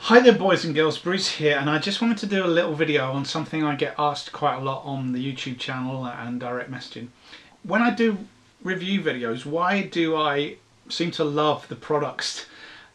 Hi there boys and girls, Bruce here, and I just wanted to do a little video on something I get asked quite a lot on the YouTube channel and direct messaging. When I do review videos, why do I seem to love the products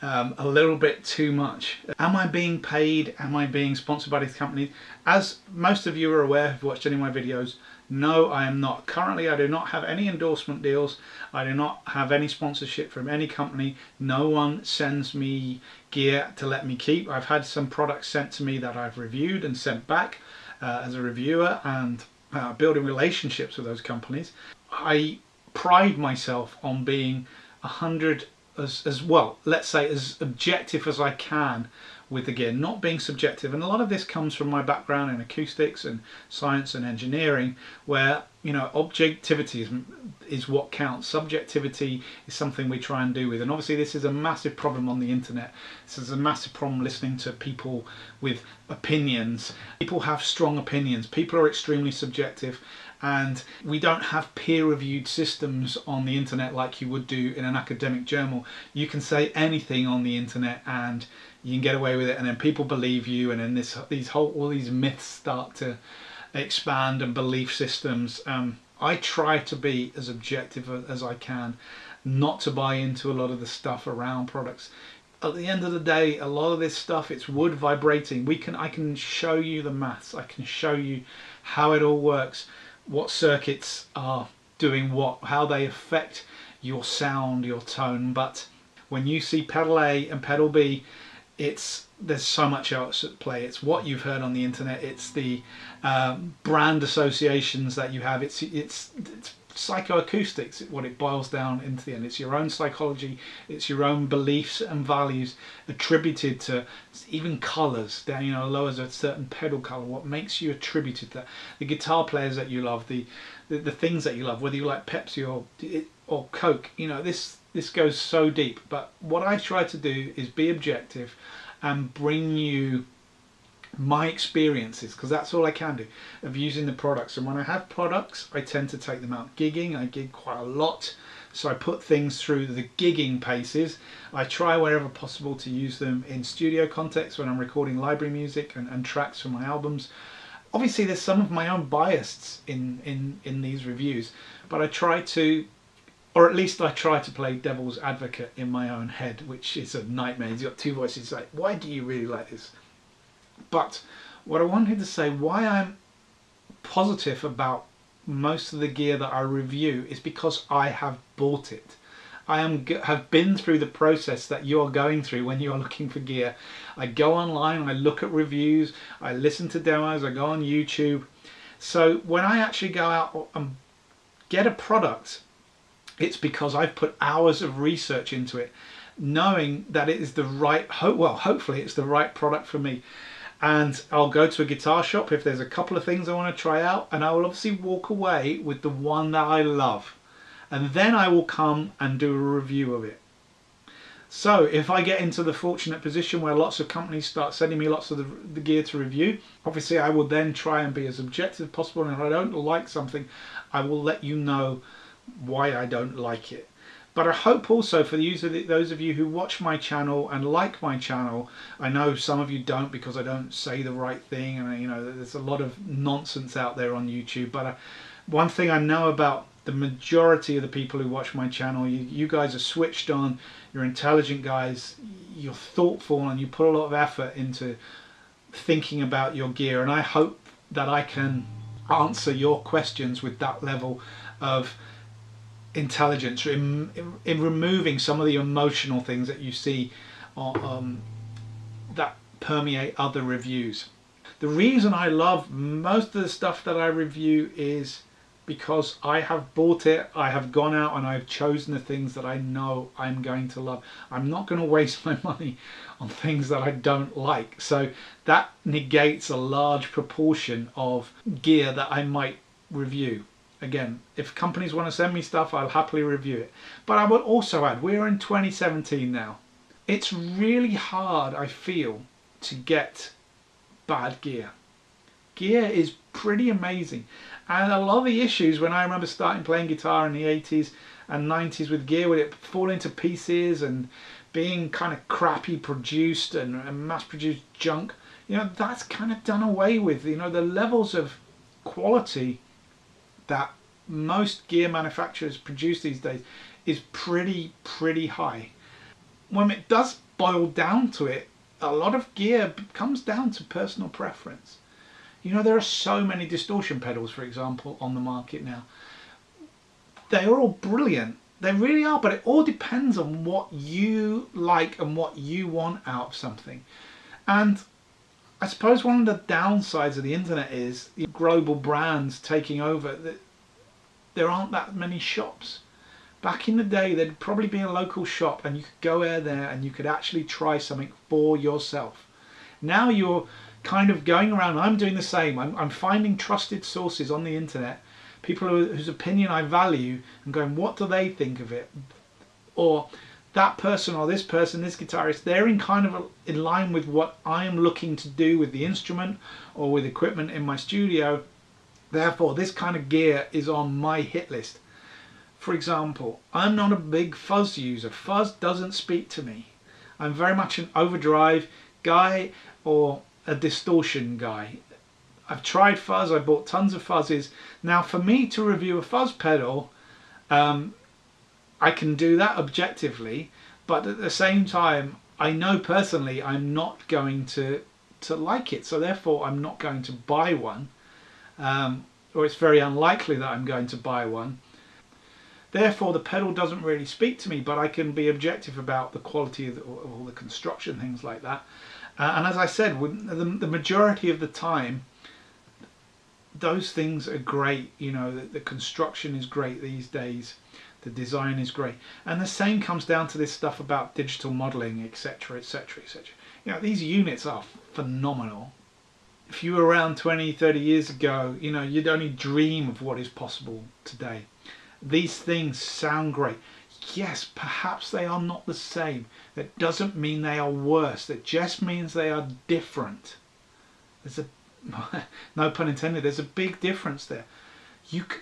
a little bit too much? Am I being paid? Am I being sponsored by these companies? As most of you are aware who've watched any of my videos, no, I am not. Currently, I do not have any endorsement deals. I do not have any sponsorship from any company. No one sends me gear to let me keep. I've had some products sent to me that I've reviewed and sent back as a reviewer, and building relationships with those companies. I pride myself on being 100 as well, let's say as objective as I can with the gear, not being subjective. And a lot of this comes from my background in acoustics and science and engineering, where objectivity is what counts. Subjectivity is something we try and do with, and obviously this is a massive problem on the internet. This is a massive problem listening to people with opinions. People have strong opinions. People are extremely subjective, and we don't have peer-reviewed systems on the internet like you would do in an academic journal. You can say anything on the internet and you can get away with it, and then people believe you, and then all these myths start to expand, and belief systems. I try to be as objective as I can, not to buy into a lot of the stuff around products. At the end of the day, a lot of this stuff, it's wood vibrating. I can show you the maths. I can show you how it all works, what circuits are doing what, how they affect your sound, your tone. But when you see pedal A and pedal B, there's so much else at play. It's what you've heard on the internet. It's the brand associations that you have. It's psychoacoustics. What it boils down into the end. It's your own psychology. It's your own beliefs and values attributed to even colours. Down, lowers a certain pedal colour. What makes you attributed to that? The guitar players that you love, the things that you love, whether you like Pepsi or Coke. This goes so deep. But what I try to do is be objective and bring you my experiences, because that's all I can do, of using the products. And when I have products, I tend to take them out gigging. I gig quite a lot, so I put things through the gigging paces. I try wherever possible to use them in studio context when I'm recording library music and tracks for my albums. Obviously there's some of my own bias in these reviews, but I try to, or at least I try to play devil's advocate in my own head, which is a nightmare. You've got two voices like, why do you really like this? But what I wanted to say, why I'm positive about most of the gear that I review, is because I have bought it. I have been through the process that you're going through when you're looking for gear. I go online, I look at reviews, I listen to demos, I go on YouTube. So when I actually go out and get a product, it's because I've put hours of research into it, knowing that it is the right, hopefully it's the right product for me. And I'll go to a guitar shop if there's a couple of things I want to try out, and I will obviously walk away with the one that I love. And then I will come and do a review of it. So if I get into the fortunate position where lots of companies start sending me lots of the gear to review, obviously I will then try and be as objective as possible. And if I don't like something, I will let you know why I don't like it. But I hope also for those of you who watch my channel and like my channel, I know some of you don't because I don't say the right thing, and there's a lot of nonsense out there on YouTube. But one thing I know about the majority of the people who watch my channel, you guys are switched on, you're intelligent guys, you're thoughtful, and you put a lot of effort into thinking about your gear. And I hope that I can answer your questions with that level of intelligence in removing some of the emotional things that you see that permeate other reviews. The reason I love most of the stuff that I review is because I have bought it, I have gone out and I've chosen the things that I know I'm going to love. I'm not going to waste my money on things that I don't like. So that negates a large proportion of gear that I might review. Again, if companies want to send me stuff, I'll happily review it. But I would also add, we're in 2017 now. It's really hard, I feel, to get bad gear. Gear is pretty amazing. And a lot of the issues, when I remember starting playing guitar in the 80s and 90s with gear, would it fall into pieces and being kind of crappy produced and mass produced junk, you know, that's kind of done away with. You know, the levels of quality that most gear manufacturers produce these days is pretty high. When it does boil down to it, a lot of gear comes down to personal preference. You know, there are so many distortion pedals, for example, on the market now. They are all brilliant. They really are, but it all depends on what you like and what you want out of something. And I suppose one of the downsides of the internet is the global brands taking over. There aren't that many shops. Back in the day, there'd probably be a local shop and you could go there and you could actually try something for yourself. Now you're kind of going around, I'm doing the same. I'm finding trusted sources on the internet, people whose opinion I value, and going, what do they think of it? Or that person or this person, this guitarist, they're in line with what I am looking to do with the instrument or with equipment in my studio. Therefore, this kind of gear is on my hit list. For example, I'm not a big fuzz user. Fuzz doesn't speak to me. I'm very much an overdrive guy or a distortion guy. I've tried fuzz, I bought tons of fuzzes. Now for me to review a fuzz pedal, I can do that objectively, but at the same time, I know personally I'm not going to like it, so therefore I'm not going to buy one, or it's very unlikely that I'm going to buy one. Therefore the pedal doesn't really speak to me, but I can be objective about the quality of all the construction, things like that. And as I said, the majority of the time, those things are great. You know, the construction is great these days, the design is great, and the same comes down to this stuff about digital modeling, etc, etc, etc. You know, these units are phenomenal. If you were around 20-30 years ago, you know, you'd only dream of what is possible today. These things sound great. Yes, perhaps they are not the same. That doesn't mean they are worse. That just means they are different. There's a no pun intended. There's a big difference there.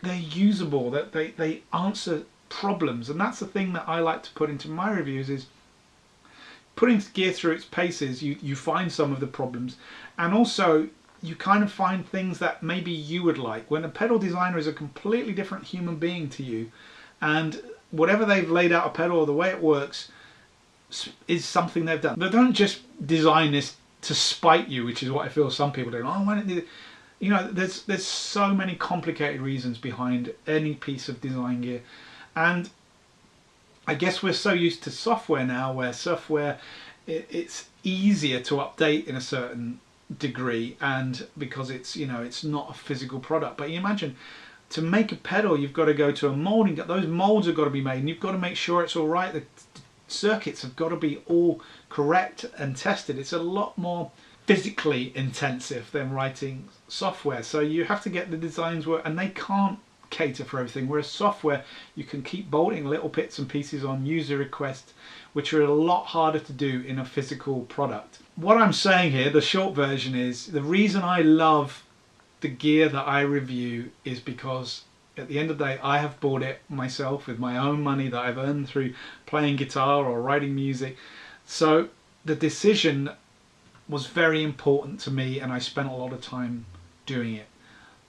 They're usable. That they answer problems, and that's the thing that I like to put into my reviews, is putting gear through its paces. You find some of the problems, and also you kind of find things that maybe you would like. When a pedal designer is a completely different human being to you, and whatever they've laid out a pedal or the way it works is something they've done. They don't just design this to spite you, which is what I feel some people do. Oh, why don't they? You know, there's so many complicated reasons behind any piece of design gear, and I guess we're so used to software now, where software it's easier to update in a certain degree, and because it's, you know, it's not a physical product. But you imagine, to make a pedal, you've got to go to a molding. Those molds have got to be made, and you've got to make sure it's all right. The circuits have got to be all correct and tested. It's a lot more physically intensive than writing software. So you have to get the designs work, and they can't cater for everything. Whereas software, you can keep bolting little bits and pieces on user requests, which are a lot harder to do in a physical product. What I'm saying here, the short version is, the reason I love the gear that I review is because at the end of the day, I have bought it myself with my own money that I've earned through playing guitar or writing music. So the decision was very important to me, and I spent a lot of time doing it.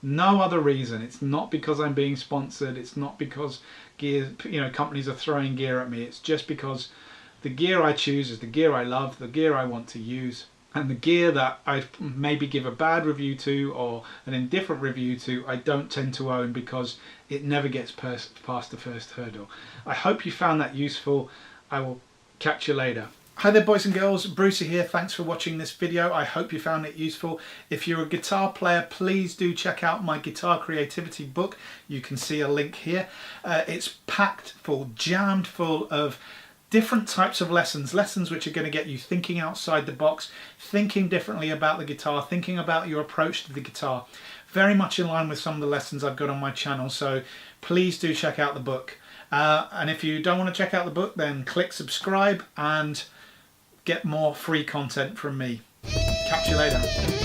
No other reason. It's not because I'm being sponsored. It's not because gear, you know, companies are throwing gear at me. It's just because the gear I choose is the gear I love, the gear I want to use, and the gear that I maybe give a bad review to or an indifferent review to, I don't tend to own because it never gets past the first hurdle. I hope you found that useful. I will catch you later. Hi there boys and girls, Brucey here. Thanks for watching this video. I hope you found it useful. If you're a guitar player, please do check out my Guitar Creativity book. You can see a link here. It's packed full, jammed full of different types of lessons which are going to get you thinking outside the box, thinking differently about the guitar, thinking about your approach to the guitar. Very much in line with some of the lessons I've got on my channel, so please do check out the book. And if you don't want to check out the book, then click subscribe and get more free content from me. Catch you later.